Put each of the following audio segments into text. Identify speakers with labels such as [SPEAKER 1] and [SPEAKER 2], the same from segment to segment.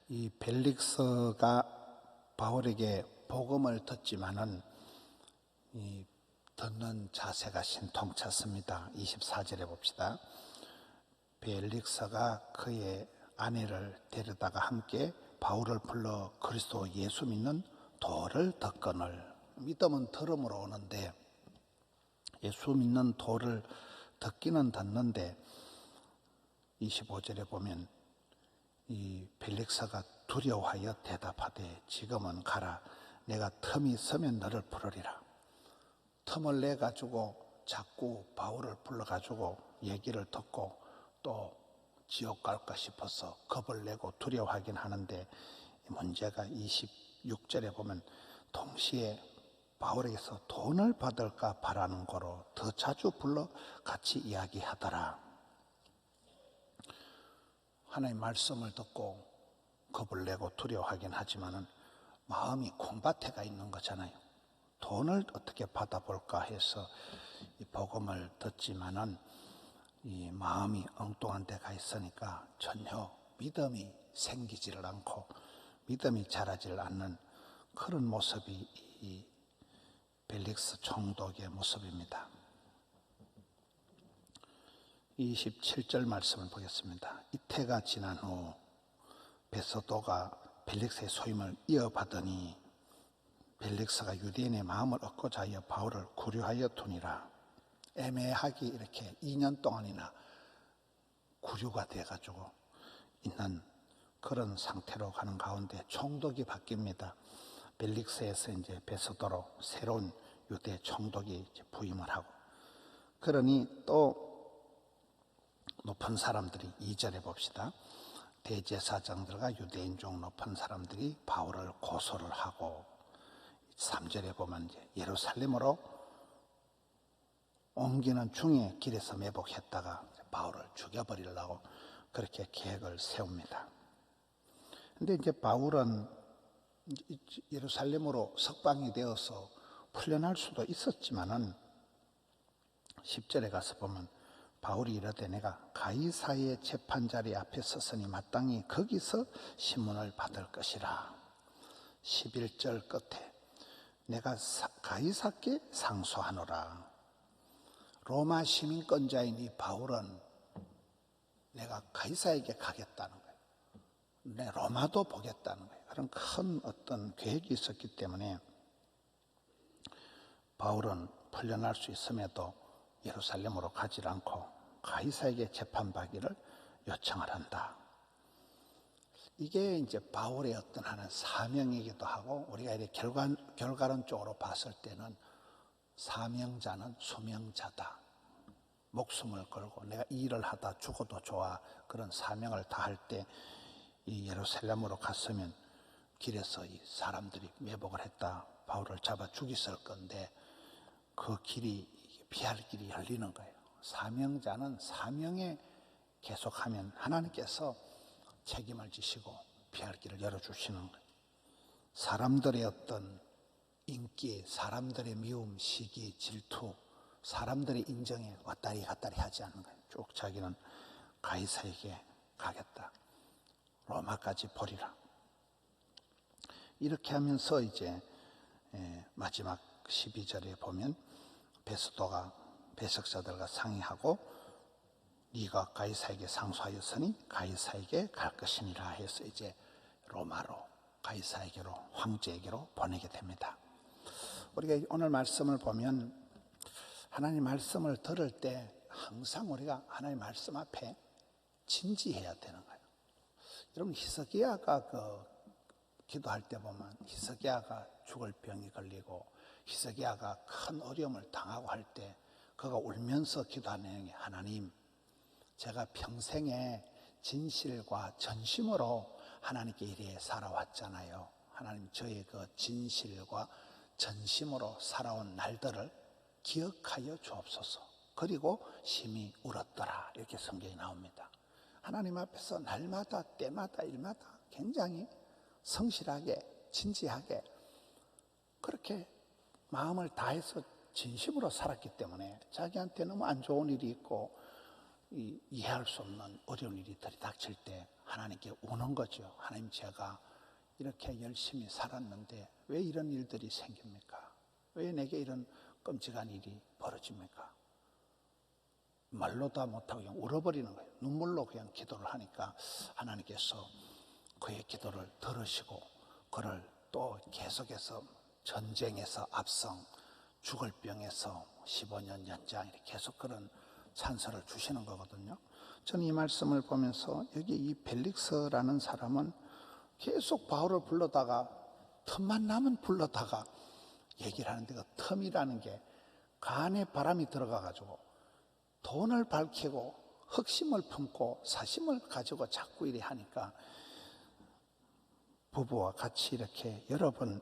[SPEAKER 1] 이 벨릭스가 바울에게 복음을 듣지만은 이 듣는 자세가 신통찼습니다. 24절에 봅시다. 벨릭스가 그의 아내를 데려다가 함께 바울을 불러 그리스도 예수 믿는 도를 듣거늘. 믿음은 들음으로 오는데 예수 믿는 도를 듣기는 듣는데 25절에 보면 이 벨릭스가 두려워하여 대답하되 지금은 가라. 내가 틈이 서면 너를 부르리라. 틈을 내 가지고 자꾸 바울을 불러 가지고 얘기를 듣고 또 지옥 갈까 싶어서 겁을 내고 두려워하긴 하는데 문제가 26절에 보면 동시에 바울에게서 돈을 받을까 바라는 거로 더 자주 불러 같이 이야기하더라. 하나님 말씀을 듣고 겁을 내고 두려워하긴 하지만은 마음이 콩밭에가 있는 거잖아요. 돈을 어떻게 받아볼까 해서 이 복음을 듣지만은 이 마음이 엉뚱한 데가 있으니까 전혀 믿음이 생기지를 않고 믿음이 자라질 않는 그런 모습이 이 벨릭스 총독의 모습입니다. 27절 말씀을 보겠습니다. 이태가 지난 후 베스도가 벨릭스의 소임을 이어받으니 벨릭스가 유대인의 마음을 얻고자 하여 바울을 구류하여 두니라. 애매하게 이렇게 2년 동안이나 구류가 돼가지고 있는 그런 상태로 가는 가운데 총독이 바뀝니다. 벨릭스에서 이제 베스도로 새로운 유대 총독이 이제 부임을 하고, 그러니 또 높은 사람들이 2절에 봅시다. 대제사장들과 유대인 중 높은 사람들이 바울을 고소를 하고 3절에 보면 이제 예루살렘으로 옮기는 중에 길에서 매복했다가 바울을 죽여버리려고 그렇게 계획을 세웁니다. 근데 이제 바울은 예루살렘으로 석방이 되어서 풀려날 수도 있었지만은 10절에 가서 보면 바울이 이르되 내가 가이사의 재판자리 앞에 섰으니 마땅히 거기서 심문을 받을 것이라. 11절 끝에 내가 가이사께 상소하노라. 로마 시민권자인 이 바울은 내가 가이사에게 가겠다는 거예요. 내 로마도 보겠다는 거예요. 그런 큰 어떤 계획이 있었기 때문에 바울은 풀려날 수 있음에도 예루살렘으로 가지 않고 가이사에게 재판받기를 요청을 한다. 이게 이제 바울의 어떤 하는 사명이기도 하고, 우리가 이렇게 결과론적으로 봤을 때는 사명자는 수명자다. 목숨을 걸고 내가 이 일을 하다 죽어도 좋아. 그런 사명을 다할 때 이 예루살렘으로 갔으면 길에서 이 사람들이 매복을 했다. 바울을 잡아 죽였을 건데 그 길이 피할 길이 열리는 거예요. 사명자는 사명에 계속하면 하나님께서 책임을 지시고 피할 길을 열어주시는 거예요. 사람들의 어떤 인기, 사람들의 미움, 시기, 질투, 사람들의 인정에 왔다리 갔다리 하지 않는 거예요. 쭉 자기는 가이사에게 가겠다. 로마까지 보리라. 이렇게 하면서 이제 마지막 12절에 보면 베스도가 배석자들과 상의하고 네가 가이사에게 상소하였으니 가이사에게 갈 것이니라 해서 이제 로마로, 가이사에게로, 황제에게로 보내게 됩니다. 우리가 오늘 말씀을 보면 하나님 말씀을 들을 때 항상 우리가 하나님 말씀 앞에 진지해야 되는 거예요. 여러분 히스기야가 기도할 때 보면 히스기야가 죽을 병이 걸리고 히스기야가 큰 어려움을 당하고 할 때 그가 울면서 기도하는 내용이 하나님, 제가 평생에 진실과 전심으로 하나님께 이래 살아왔잖아요. 하나님, 저의 그 진실과 전심으로 살아온 날들을 기억하여 주옵소서. 그리고 심히 울었더라. 이렇게 성경에 나옵니다. 하나님 앞에서 날마다 때마다 일마다 굉장히 성실하게 진지하게 그렇게 마음을 다해서 진심으로 살았기 때문에 자기한테 너무 안 좋은 일이 있고 이해할 수 없는 어려운 일이 들이닥칠 때 하나님께 우는 거죠. 하나님, 제가 이렇게 열심히 살았는데 왜 이런 일들이 생깁니까? 왜 내게 이런 끔찍한 일이 벌어집니까? 말로 다 못하고 그냥 울어버리는 거예요. 눈물로 그냥 기도를 하니까 하나님께서 그의 기도를 들으시고 그를 또 계속해서 전쟁에서 압승, 죽을 병에서 15년 연장, 이렇게 계속 그런 찬스를 주시는 거거든요. 저는 이 말씀을 보면서 여기 이 벨릭스라는 사람은 계속 바울을 불러다가 틈만 나면 불러다가 얘기를 하는데, 그 틈이라는 게 간에 바람이 들어가가지고 돈을 밝히고 흑심을 품고 사심을 가지고 자꾸 이래 하니까 부부와 같이 이렇게 여러 번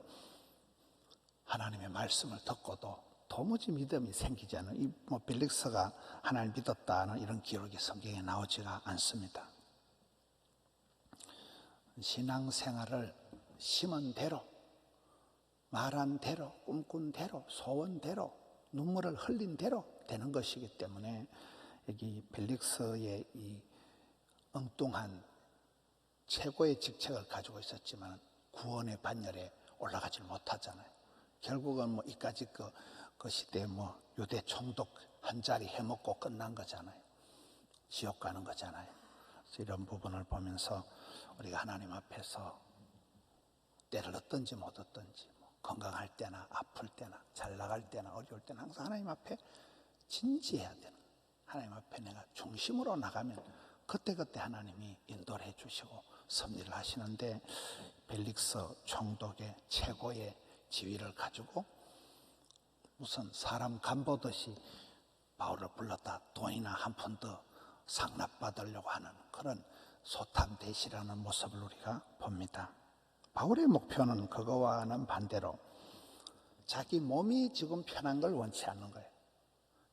[SPEAKER 1] 하나님의 말씀을 듣고도 도무지 믿음이 생기지 않은 이 벨릭스가 하나님을 믿었다는 이런 기록이 성경에 나오지가 않습니다. 신앙생활을 심은 대로, 말한 대로, 꿈꾼 대로, 소원대로, 눈물을 흘린 대로 되는 것이기 때문에 여기 벨릭스의 이 엉뚱한 최고의 직책을 가지고 있었지만 구원의 반열에 올라가지 못하잖아요. 결국은 뭐 이까지 그 시대에 뭐 유대 총독 한 자리 해먹고 끝난 거잖아요. 지옥 가는 거잖아요. 그래서 이런 부분을 보면서 우리가 하나님 앞에서 때를 얻든지 못 얻든지, 건강할 때나 아플 때나 잘 나갈 때나 어려울 때나 항상 하나님 앞에 진지해야 되는, 하나님 앞에 내가 중심으로 나가면 그때그때 하나님이 인도를 해주시고 섭리를 하시는데, 벨릭스 총독의 최고의 지위를 가지고 무슨 사람 간보듯이 바울을 불렀다 돈이나 한 푼 더 상납받으려고 하는 그런 소탐대시라는 모습을 우리가 봅니다. 바울의 목표는 그거와는 반대로 자기 몸이 지금 편한 걸 원치 않는 거예요.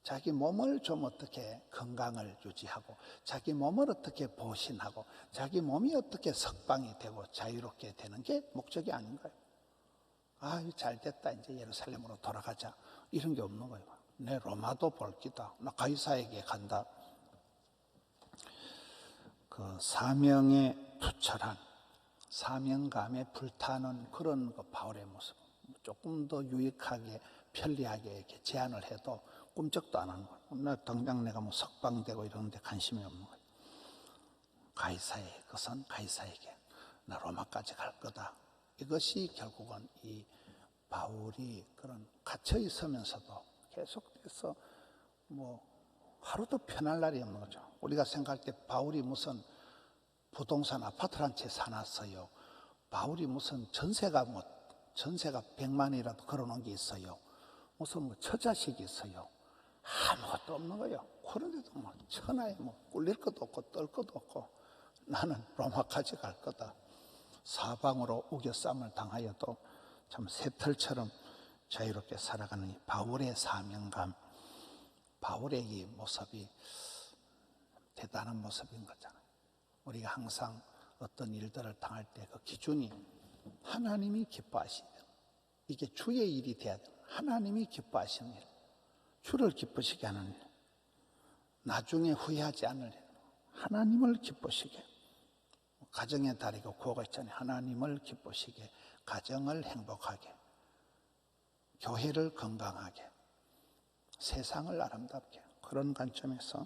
[SPEAKER 1] 자기 몸을 좀 어떻게 건강을 유지하고, 자기 몸을 어떻게 보신하고, 자기 몸이 어떻게 석방이 되고 자유롭게 되는 게 목적이 아닌 거예요. 아, 잘 됐다, 이제 예루살렘으로 돌아가자, 이런 게 없는 거예요. 내 로마도 볼 기다, 나 가이사에게 간다. 그 사명에 투철한, 사명감에 불타는 그런 그 바울의 모습, 조금 더 유익하게 편리하게 이렇게 제안을 해도 꿈쩍도 안 하는 거예요. 나 당장 내가 뭐 석방되고 이런 데 관심이 없는 거예요. 가이사의 것은 가이사에게, 나 로마까지 갈 거다. 이것이 결국은 이 바울이 그런 갇혀 있으면서도 계속해서 뭐 하루도 편할 날이 없는 거죠. 우리가 생각할 때 바울이 무슨 부동산 아파트를 한 채 사놨어요. 바울이 무슨 전세가 100만이라도 걸어놓은 게 있어요. 무슨 뭐 처자식이 있어요. 아무것도 없는 거예요. 그런데도 뭐 천하에 뭐 꿀릴 것도 없고 떨 것도 없고, 나는 로마까지 갈 거다. 사방으로 우겨쌈을 당하여도 참 새털처럼 자유롭게 살아가는 이 바울의 사명감, 바울의 이 모습이 대단한 모습인 거잖아요. 우리가 항상 어떤 일들을 당할 때 그 기준이 하나님이 기뻐하시는, 이게 주의 일이 돼야 돼요. 하나님이 기뻐하시는 일, 주를 기쁘시게 하는 일, 나중에 후회하지 않을 일, 하나님을 기쁘시게. 가정의 달이고 구호가 있잖아요. 하나님을 기쁘시게, 가정을 행복하게, 교회를 건강하게, 세상을 아름답게. 그런 관점에서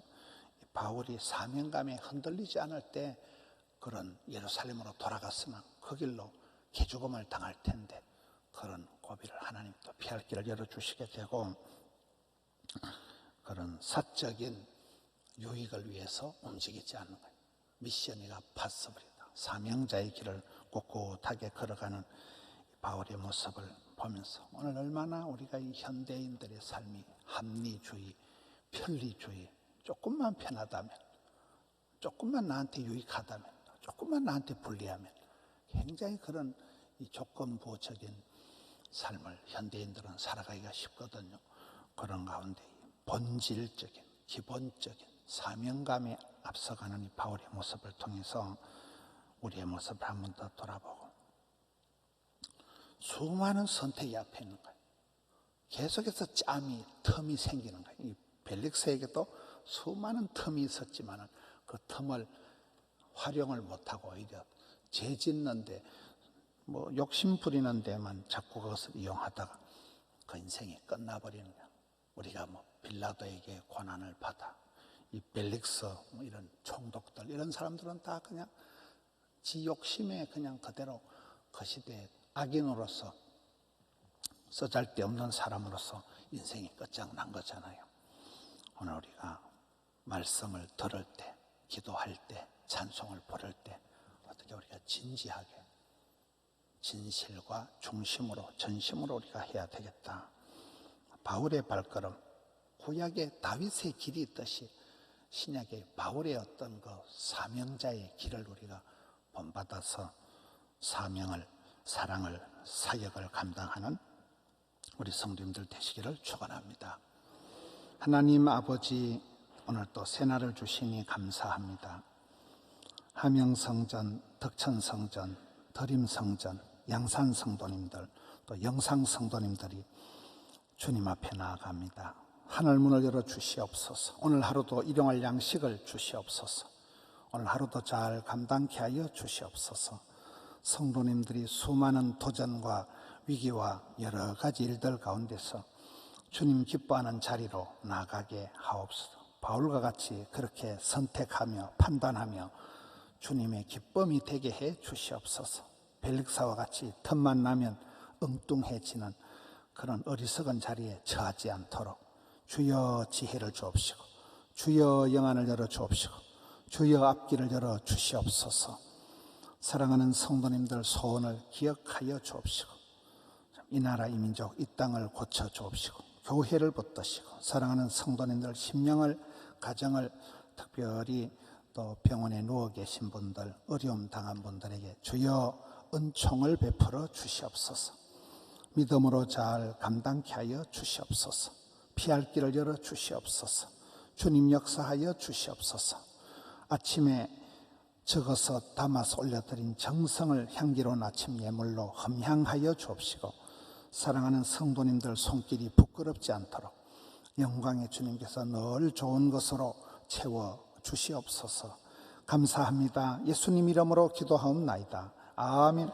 [SPEAKER 1] 바울이 사명감에 흔들리지 않을 때 그런 예루살렘으로 돌아갔으면 그 길로 개죽음을 당할 텐데, 그런 고비를 하나님 또 피할 길을 열어주시게 되고, 그런 사적인 유익을 위해서 움직이지 않는 거예요. 미션이가 파서블이다. 사명자의 길을 꿋꿋하게 걸어가는 바울의 모습을 보면서 오늘 얼마나 우리가 이 현대인들의 삶이 합리주의, 편리주의, 조금만 편하다면, 조금만 나한테 유익하다면, 조금만 나한테 불리하면 굉장히 그런 이 조건부적인 삶을 현대인들은 살아가기가 쉽거든요. 그런 가운데 본질적인, 기본적인 사명감에 앞서가는 이 바울의 모습을 통해서 우리의 모습을 한 번 더 돌아보고, 수많은 선택이 앞에 있는 거예요. 계속해서 틈이 생기는 거예요. 이 벨릭스에게도 수많은 틈이 있었지만 그 틈을 활용을 못하고 오히려 죄 짓는데 뭐 욕심 부리는 데만 자꾸 그것을 이용하다가 그 인생이 끝나버리는 거야. 우리가 뭐 빌라도에게 고난을 받아 이 벨릭스 뭐 이런 총독들 이런 사람들은 다 그냥 지 욕심에 그냥 그대로 그 시대의 악인으로서 쓰잘데없는 사람으로서 인생이 끝장난 거잖아요. 오늘 우리가 말씀을 들을 때, 기도할 때, 찬송을 부를 때 어떻게 우리가 진지하게 진실과 중심으로 전심으로 우리가 해야 되겠다. 바울의 발걸음, 구약의 다윗의 길이 있듯이 신약의 바울의 어떤 그 사명자의 길을 우리가 본받아서 사명을, 사랑을, 사역을 감당하는 우리 성도님들 되시기를 축원합니다. 하나님 아버지, 오늘 또 새날을 주시니 감사합니다. 함영성전, 덕천성전, 드림성전, 양산성도님들, 또 영상성도님들이 주님 앞에 나아갑니다. 하늘문을 열어 주시옵소서. 오늘 하루도 일용할 양식을 주시옵소서. 오늘 하루도 잘 감당케 하여 주시옵소서. 성도님들이 수많은 도전과 위기와 여러 가지 일들 가운데서 주님 기뻐하는 자리로 나아가게 하옵소서. 바울과 같이 그렇게 선택하며 판단하며 주님의 기쁨이 되게 해 주시옵소서. 벨릭사와 같이 틈만 나면 엉뚱해지는 그런 어리석은 자리에 처하지 않도록 주여 지혜를 주옵시고 주여 영안을 열어 주옵시고 주여 앞길을 열어 주시옵소서. 사랑하는 성도님들 소원을 기억하여 주옵시고 이 나라 이 민족 이 땅을 고쳐 주옵시고 교회를 붙드시고 사랑하는 성도님들 심령을 가정을 특별히 또 병원에 누워 계신 분들 어려움 당한 분들에게 주여 은총을 베풀어 주시옵소서. 믿음으로 잘 감당케 하여 주시옵소서. 피할 길을 열어 주시옵소서. 주님 역사하여 주시옵소서. 아침에 적어서 담아서 올려드린 정성을 향기로운 아침 예물로 흠향하여 주옵시고 사랑하는 성도님들 손길이 부끄럽지 않도록 영광의 주님께서 늘 좋은 것으로 채워 주시옵소서. 감사합니다. 예수님 이름으로 기도하옵나이다. 아멘.